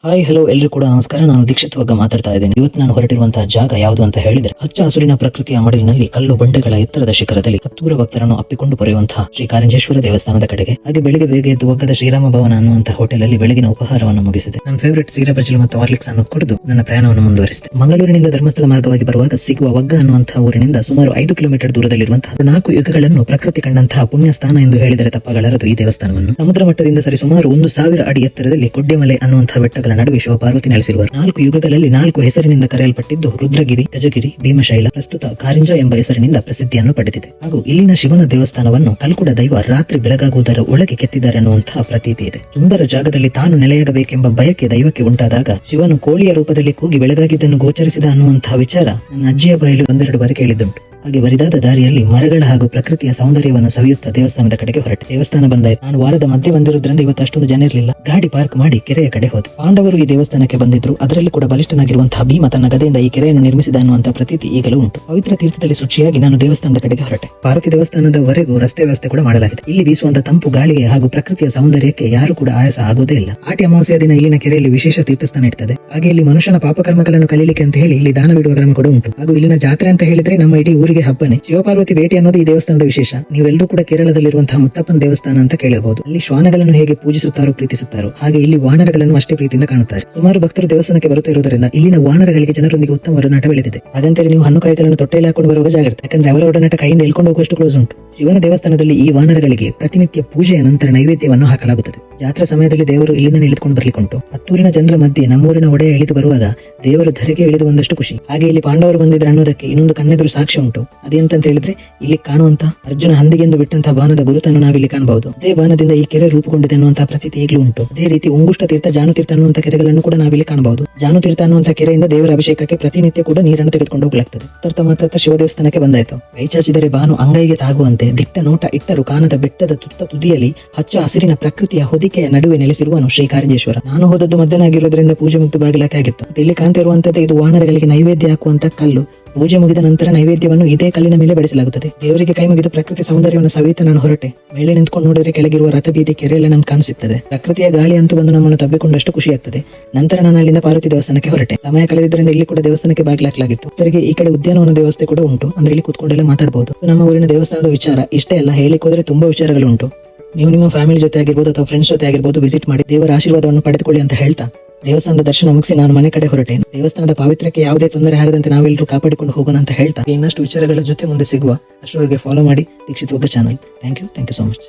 Hi hello ಎಲ್ಲರೂ ಕೂಡ ನಮಸ್ಕಾರ. ನಾನು ದೀಕ್ಷಿತ್ ವಗ್ಗ ಮಾತಾಡ್ತಾ ಇದ್ದೇನೆ. ಇವತ್ತು ನಾನು ಹೊರಟಿರುವಂತಹ ಜಾಗ ಯಾವುದು ಅಂತ ಹೇಳಿದ್ರೆ ಹಚ್ಚ ಹಸುರಿನ ಪ್ರಕೃತಿಯ ಮಡಿಲಿನಲ್ಲಿ ಕಲ್ಲು ಬಂಡೆಗಳ ಎತ್ತರದ ಶಿಖರದಲ್ಲಿ ಹತ್ತೂರ ಭಕ್ತರನ್ನು ಅಪ್ಪಿಕೊಂಡು ಬರೆಯುವಂತಹ ಶ್ರೀ ಕಾರಂಜೇಶ್ವರ ದೇವಸ್ಥಾನದ ಕಡೆಗೆ. ಹಾಗೆ ಬೆಳಿಗ್ಗೆ ಬೇಗ ಎದ್ದು ಒಗ್ಗದ ಶ್ರೀರಾಮ ಭವನ ಅನ್ನುವಂತಹ ಹೋಟೆಲ್ ಅಲ್ಲಿ ಬೆಳಗಿನ ಉಪಹಾರವನ್ನು ಮುಗಿಸಿದೆ. ನನ್ನ ಫೇವರೇಟ್ ಸೀರಾ ಬಜ್ಜಿಲು ಮತ್ತು ಹಾರ್ಲಿಕ್ಸ್ ಅನ್ನು ಕುಡಿದು ನನ್ನ ಪ್ರಯಾಣವನ್ನು ಮುಂದುವರಿಸಿದೆ. ಮಂಗಳೂರಿನಿಂದ ಧರ್ಮಸ್ಥಳ ಮಾರ್ಗವಾಗಿ ಬರುವಾಗ ಸಿಗುವ ವಗ್ಗ ಅನ್ನುವಂತಹ ಊರಿನಿಂದ ಸುಮಾರು 5 ಕಿಲೋಮೀಟರ್ ದೂರದಲ್ಲಿರುವಂತಹ 4 ಯುಗಗಳನ್ನು ಪ್ರಕೃತಿ ಕಂಡಂತಹ ಪುಣ್ಯ ಸ್ಥಾನ ಎಂದು ಹೇಳಿದರೆ ತಪ್ಪಾಗಲಾರದು. ಈ ದೇವಸ್ಥಾನವನ್ನು ಸಮುದ್ರ ಮಟ್ಟದಿಂದ ಸರಿ ಸುಮಾರು 1,000 ಅಡಿ ಎತ್ತರದಲ್ಲಿ ಕೊಡ್ಡೆಮಲೆ ಅನ್ನುವಂತಹ ಬೆಟ್ಟಗಳ ನಡುವೆ ಶಿವಪಾರ್ವತಿ ನೆಲೆಸಿರುವರು. 4 ಯುಗಗಳಲ್ಲಿ 4 ಹೆಸರಿನಿಂದ ಕರೆಯಲ್ಪಟ್ಟಿದ್ದು ರುದ್ರಗಿರಿ, ಗಜಗಿರಿ, ಭೀಮಶೈಲ, ಪ್ರಸ್ತುತ ಕಾರಿಂಜ ಎಂಬ ಹೆಸರಿನಿಂದ ಪ್ರಸಿದ್ಧಿಯನ್ನು ಪಡೆದಿದೆ. ಹಾಗೂ ಇಲ್ಲಿನ ಶಿವನ ದೇವಸ್ಥಾನವನ್ನು ಕಲ್ಕುಡ ದೈವ ರಾತ್ರಿ ಬೆಳಗಾಗುವುದರ ಒಳಗೆ ಕೆತ್ತಿದ್ದಾರೆ ಅನ್ನುವಂತಹ ಪ್ರತೀತಿ ಇದೆ. ಸುಂದರ ಜಾಗದಲ್ಲಿ ತಾನು ನೆಲೆಯಾಗಬೇಕೆಂಬ ಬಯಕೆ ದೈವಕ್ಕೆ ಉಂಟಾದಾಗ ಶಿವನು ಕೋಳಿಯ ರೂಪದಲ್ಲಿ ಕೂಗಿ ಬೆಳಗಾಗಿದ್ದನ್ನು ಗೋಚರಿಸಿದ ಅನ್ನುವಂತಹ ವಿಚಾರ ನನ್ನ ಅಜ್ಜಿಯ ಬಾಯಲ್ಲಿ ಒಂದೆರಡು ಬಾರಿ ಕೇಳಿದ್ದುಂಟು. ಹಾಗೆ ಬರಿದಾದ ದಾರಿಯಲ್ಲಿ ಮರಗಳ ಹಾಗೂ ಪ್ರಕೃತಿಯ ಸೌಂದರ್ಯವನ್ನು ಸವಿಯುತ್ತಾ ದೇವಸ್ಥಾನದ ಕಡೆಗೆ ಹೊರಟೆ. ದೇವಸ್ಥಾನ ಬಂದಾಯ್ತು. ನಾನು ವಾರದ ಮಧ್ಯೆ ಬಂದಿರೋದ್ರಿಂದ ಇವತ್ತು ಅಷ್ಟೊಂದು ಜನ ಇರಲಿಲ್ಲ. ಗಾಡಿ ಪಾರ್ಕ್ ಮಾಡಿ ಕೆರೆಯ ಕಡೆ ಹೋದೆ. ಪಾಂಡವರು ಈ ದೇವಸ್ಥಾನಕ್ಕೆ ಬಂದಿದ್ರು. ಅದರಲ್ಲಿ ಕೂಡ ಬಲಿಷ್ಠನಾಗಿರುವಂತಹ ಭೀಮ ತನ್ನ ಗದೆಯಿಂದ ಈ ಕೆರೆಯನ್ನು ನಿರ್ಮಿಸಿದ ಅನ್ನುವಂತಹ ಪ್ರತೀತಿ ಈಗಲೂ ಉಂಟು. ಪವಿತ್ರ ತೀರ್ಥದಲ್ಲಿ ಶುಚಿಯಾಗಿ ನಾನು ದೇವಸ್ಥಾನದ ಕಡೆಗೆ ಹೊರಟೆ. ಪಾರ್ವತಿ ದೇವಸ್ಥಾನದವರೆಗೂ ರಸ್ತೆ ವ್ಯವಸ್ಥೆ ಕೂಡ ಮಾಡಲಾಗಿದೆ. ಇಲ್ಲಿ ಬೀಸುವಂತಹ ತಂಪು ಗಾಳಿಗೆ ಹಾಗೂ ಪ್ರಕೃತಿಯ ಸೌಂದರ್ಯಕ್ಕೆ ಯಾರು ಕೂಡ ಆಯಾಸ ಆಗೋದೇ ಇಲ್ಲ. ಆಟಿ ಅಮಾವಾಸ್ಯ ದಿನ ಇಲ್ಲಿನ ಕೆರೆಯಲ್ಲಿ ವಿಶೇಷ ತೀರ್ಥಸ್ಥಾನ ಇರ್ತದೆ. ಹಾಗೆ ಇಲ್ಲಿ ಮನುಷ್ಯನ ಪಾಪಕರ್ಮಗಳನ್ನು ಕಲೀಲಿಕ್ಕೆ ಅಂತ ಹೇಳಿ ಇಲ್ಲಿ ದಾನ ಬಿಡುವ ಕ್ರಮ ಕೂಡ ಉಂಟು. ಹಾಗೂ ಇಲ್ಲಿನ ಜಾತ್ರೆ ಅಂತ ಹೇಳಿದ್ರೆ ನಮ್ಮ ಇಡೀ ಊರಿಗೆ ಹಬ್ಬನೇ. ಶಿವಪಾರ್ವತಿ ಭೇಟಿ ಅನ್ನೋದು ಈ ದೇವಸ್ಥಾನದ ವಿಶೇಷ. ನೀವೆಲ್ಲರೂ ಕೂಡ ಕೇರಳದಲ್ಲಿರುವಂತಹ ಮುತ್ತಪ್ಪನ ದೇವಸ್ಥಾನ ಅಂತ ಕೇಳಿರಬಹುದು. ಅಲ್ಲಿ ಶ್ವಾನಗಳನ್ನು ಹೇಗೆ ಪೂಜಿಸುತ್ತಾರೋ ಪ್ರೀತಿಸುತ್ತಾರೋ ಹಾಗೆ ಇಲ್ಲಿ ವಾನರಗಳನ್ನು ಅಷ್ಟೇ ಪ್ರೀತಿಯಿಂದ ಕಾಣುತ್ತಾರೆ. ಸುಮಾರು ಭಕ್ತರು ದೇವಸ್ಥಾನಕ್ಕೆ ಬರುತ್ತಾ ಇರುವುದರಿಂದ ಇಲ್ಲಿನ ವಾನರಗಳಿಗೆ ಜನರೊಂದಿಗೆ ಉತ್ತಮ ಒಡನಾಟ ಬೆಳೆದಿದೆ. ಹಾಗಂತೇಳಿ ನೀವು ಹಣ್ಣು ಕಾಯಿಗಳನ್ನು ತೊಟ್ಟೆಯಲ್ಲಿ ಹಾಕೊಂಡು ಬರುವ ಜಾಗ್ರತೆ. ಯಾಕಂದ್ರೆ ಅವರ ಒಡನಾಟ ಕೈಯಿಂದ ಎಳ್ಕೊಂಡು ಹೋಗುವಷ್ಟು ಕ್ಲೋಸ್ ಉಂಟು. ಶಿವನ ದೇವಸ್ಥಾನದಲ್ಲಿ ಈ ವಾನರಗಳಿಗೆ ಪ್ರತಿನಿತ್ಯ ಪೂಜೆಯ ನಂತರ ನೈವೇದ್ಯವನ್ನು ಹಾಕಲಾಗುತ್ತದೆ. ಜಾತ್ರಾ ಸಮಯದಲ್ಲಿ ದೇವರು ಇಲ್ಲಿಂದ ಇಳಿದುಕೊಂಡು ಬರ್ಲಿಕ್ಕುಂಟು. ಹತ್ತೂರಿನ ಜನರ ಮಧ್ಯೆ ನಮ್ಮೂರಿನ ಒಡೆಯ ಇಳಿದು ಬರುವಾಗ ದೇವರು ಧರೆಗೆ ಇಳಿದು ಒಂದಷ್ಟು ಖುಷಿ. ಹಾಗೆ ಇಲ್ಲಿ ಪಾಂಡವರು ಬಂದಿದ್ರು ಅನ್ನೋದಕ್ಕೆ ಇನ್ನೊಂದು ಕಣ್ಣೆದುರು ಸಾಕ್ಷ್ಯ ಉಂಟು. ಅದೇಂತ ಹೇಳಿದ್ರೆ ಇಲ್ಲಿ ಕಾಣುವಂತ ಅರ್ಜುನ ಹಂದಿಗೆಂದು ಬಿಟ್ಟಂತಹ ಬಾಣದ ಗುರುತನ್ನು ನಾವಿಲ್ಲಿ ಕಾಣಬಹುದು. ಅದೇ ಬಾಣದಿಂದ ಈ ಕೆರೆ ರೂಪುಗೊಂಡಿದೆ ಅನ್ನುವಂತಹ ಪ್ರತೀತಿ ಈಗಲೂ ಉಂಟು. ಅದೇ ರೀತಿ ಉಂಗುಷ್ಟ ತೀರ್ಥ, ಜಾನು ತೀರ್ಥ ಅನ್ನುವಂತಹ ಕೆರೆಗಳನ್ನು ಕೂಡ ನಾವಿಲ್ಲಿ ಕಾಣಬಹುದು. ಜಾನು ತೀರ್ಥ ಅನ್ನುವಂತಹ ಕೆರೆಯಿಂದ ದೇವರ ಅಭಿಷೇಕಕ್ಕೆ ಪ್ರತಿನಿತ್ಯ ಕೂಡ ನೀರನ್ನು ತೆಗೆದುಕೊಂಡು ಹೋಗಲಾಗ್ತದೆ. ತರ್ತ ಶಿವ ದೇವಸ್ಥಾನಕ್ಕೆ ಬಂದಾಯ್ತು. ಕೈಚಾಚಿದರೆ ಬಾನು ಅಂಗೈಗೆ ತಾಗುವಂತೆ ದಿಟ್ಟ ನೋಟ ಇಟ್ಟರು ಕಾಣದ ಬೆಟ್ಟದ ತುತ್ತ ತುದಿಯಲ್ಲಿ ಹಚ್ಚ ಹಸಿರಿನ ಪ್ರಕೃತಿಯ ಹೊದಿಕೆಯ ನಡುವೆ ನೆಲೆಸಿರುವನು ಶ್ರೀ ಕಾರಂಜೇಶ್ವರ. ನಾನು ಹೋದದ್ದು ಮಧ್ಯಾಹ್ನ ಪೂಜೆ ಮುಕ್ತ ಬಾಗಿಲಾಕೆ ಆಗಿತ್ತು. ಇಲ್ಲಿ ಕಾಣ್ತಿರುವಂತದ್ದು ಇದು ವಾನರಗಳಿಗೆ ನೈವೇದ್ಯ ಹಾಕುವಂತ ಕಲ್ಲು. ಪೂಜೆ ಮುಗಿದ ನಂತರ ನೈವೇದ್ಯವನ್ನು ಇದೇ ಕಲ್ಲಿನ ಮೇಲೆ ಬಡಿಸಲಾಗುತ್ತದೆ. ದೇವರಿಗೆ ಕೈ ಮುಗಿದು ಪ್ರಕೃತಿ ಸೌಂದರ್ಯವನ್ನು ಸವಿತ ನಾನು ಹೊರಟೆ. ಮೇಲೆ ನಿಂತ್ಕೊಂಡು ನೋಡಿದ್ರೆ ಕೆಳಗಿರುವ ರಥ ಬೀದಿ ಕೆರೆಯೆಲ್ಲ ನಮ್ಗೆ ಕಾಣಿಸುತ್ತದೆ. ಪ್ರಕೃತಿಯ ಗಾಳಿ ಅಂತೂ ಬಂದು ನಮ್ಮನ್ನು ತಬ್ಬಿಕೊಂಡಷ್ಟು ಖುಷಿ ಆಗ್ತದೆ. ನಂತರ ನಾನು ಅಲ್ಲಿಂದ ಪಾರ್ವತಿ ದೇವಸ್ಥಾನಕ್ಕೆ ಹೊರಟೆ. ಸಮಯ ಕಳೆದಿದ್ದರಿಂದ ಇಲ್ಲಿ ಕೂಡ ದೇವಸ್ಥಾನಕ್ಕೆ ಬಾಗಿಲಾಕಲಾಗಿತ್ತು. ಇದರಿಗೆ ಈ ಕಡೆ ಉದ್ಯಾನವನದ ವ್ಯವಸ್ಥೆ ಕೂಡ ಉಂಟು. ಅಂದ್ರೆ ಇಲ್ಲಿ ಕೂತ್ಕೊಂಡೆಲ್ಲ ಮಾತಾಡಬಹುದು. ನಮ್ಮ ಊರಿನ ದೇವಸ್ಥಾನದ ವಿಚಾರ ಇಷ್ಟೇ ಅಲ್ಲ, ಹೇಳಿಕ್ ಹೋದ್ರೆ ತುಂಬಾ ವಿಚಾರಗಳು ಉಂಟು. ನೀವು ನಿಮ್ಮ ಫ್ಯಾಮಿಲಿ ಜೊತೆ ಆಗಿರ್ಬೋದು ಅಥವಾ ಫ್ರೆಂಡ್ಸ್ ಜೊತೆ ಆಗಿರ್ಬೋದು ವಿಸಿಟ್ ಮಾಡಿ ದೇವರ ಆಶೀರ್ವಾದವನ್ನು ಪಡೆದುಕೊಳ್ಳಿ ಅಂತ ಹೇಳ್ತಾ ದೇವಸ್ಥಾನದ ದರ್ಶನ ಮುಗಿಸಿ ನಾನು ಮನೆ ಕಡೆ ಹೊರಟೆ. ದೇವಸ್ಥಾನದ ಪಾವಿತ್ರ್ಯಕ್ಕೆ ಯಾವುದೇ ತೊಂದರೆ ಆಗದಂತೆ ನಾವೆಲ್ಲರೂ ಕಾಪಾಡಿಕೊಂಡು ಹೋಗೋಣ ಅಂತ ಹೇಳ್ತಾ ಇನ್ನಷ್ಟು ವಿಚಾರಗಳ ಜೊತೆ ಮುಂದೆ ಸಿಗುವ. ಅಷ್ಟರವರೆಗೆ ಫಾಲೋ ಮಾಡಿ Deekshith Vagga channel. Thank you so much.